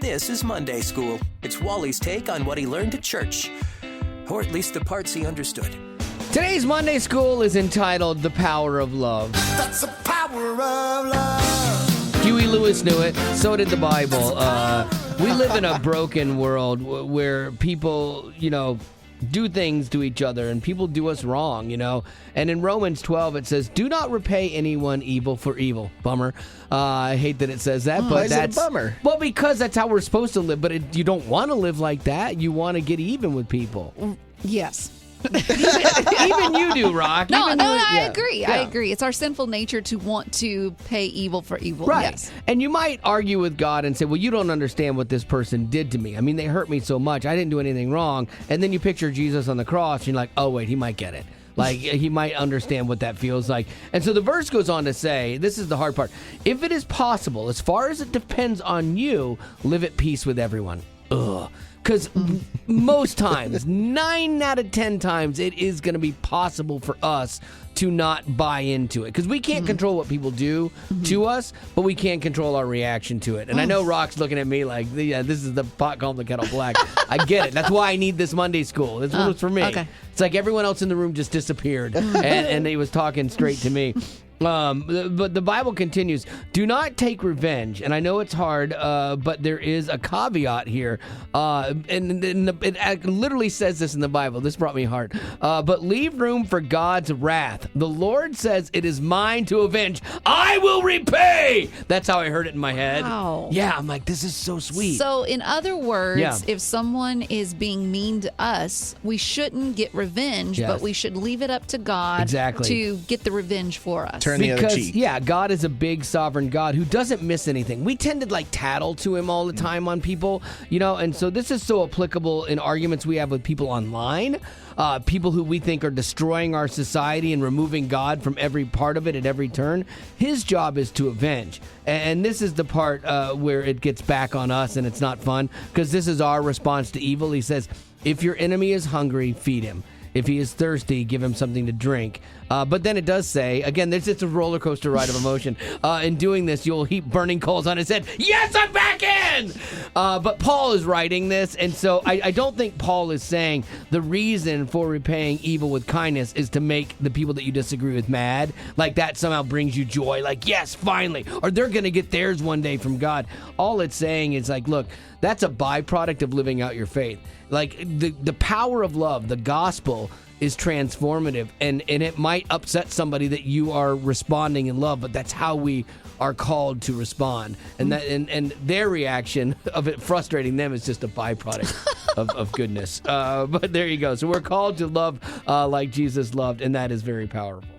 This is Monday School. It's Wally's take on what he learned at church. Or at least the parts he understood. Today's Monday School is entitled The Power of Love. That's the power of love. Huey Lewis knew it. So did the Bible. We live in a broken world where people, do things to each other and people do us wrong, And in Romans 12, it says, do not repay anyone evil for evil. Bummer. I hate that it says that, but why is it a that's bummer? Well, because that's how we're supposed to live, but you don't want to live like that. You want to get even with people. Yes. Even you do, Rock. I agree. Yeah. I agree. It's our sinful nature to want to pay evil for evil. Right. Yes. And you might argue with God and say, well, you don't understand what this person did to me. I mean, they hurt me so much. I didn't do anything wrong. And then you picture Jesus on the cross and you're like, oh, wait, he might get it. Like, he might understand what that feels like. And so the verse goes on to say, this is the hard part. If it is possible, as far as it depends on you, live at peace with everyone. Ugh. Because most times, 9 out of 10 times, it is going to be possible for us to not buy into it. Because we can't control what people do to us, but we can control our reaction to it. And I know Rock's looking at me like, yeah, this is the pot calling the kettle black. I get it. That's why I need this Monday School. This was for me. Okay. It's like everyone else in the room just disappeared, and he was talking straight to me. But the Bible continues, do not take revenge. And I know it's hard, but there is a caveat here. It literally says this in the Bible. This brought me heart. But leave room for God's wrath. The Lord says, it is mine to avenge. I will repay. That's how I heard it in my head. Wow. Yeah, I'm like, this is so sweet. So, in other words, Yeah. if someone is being mean to us, we shouldn't get revenge, Yes. but we should leave it up to God Exactly. to get the revenge for us. Turn the other cheek. Yeah, God is a big sovereign God who doesn't miss anything. We tend to tattle to him all the time on people, and so this is so applicable in arguments we have with people online, people who we think are destroying our society and removing God from every part of it at every turn. His job is to avenge. And this is the part where it gets back on us and it's not fun, because this is our response to evil. He says, if your enemy is hungry, feed him. If he is thirsty, give him something to drink. But then it does say, again, there's just a roller coaster ride of emotion. In doing this, you'll heap burning coals on his head. Yes, I'm back in! But Paul is writing this, and so I don't think Paul is saying the reason for repaying evil with kindness is to make the people that you disagree with mad. Like that somehow brings you joy. Like, yes, finally. Or they're going to get theirs one day from God. All it's saying is look, that's a byproduct of living out your faith. Like the power of love, the gospel is transformative, and it might upset somebody that you are responding in love, but that's how we are called to respond. And that and their reaction of it frustrating them is just a byproduct of goodness. But there you go. So we're called to love like Jesus loved, and that is very powerful.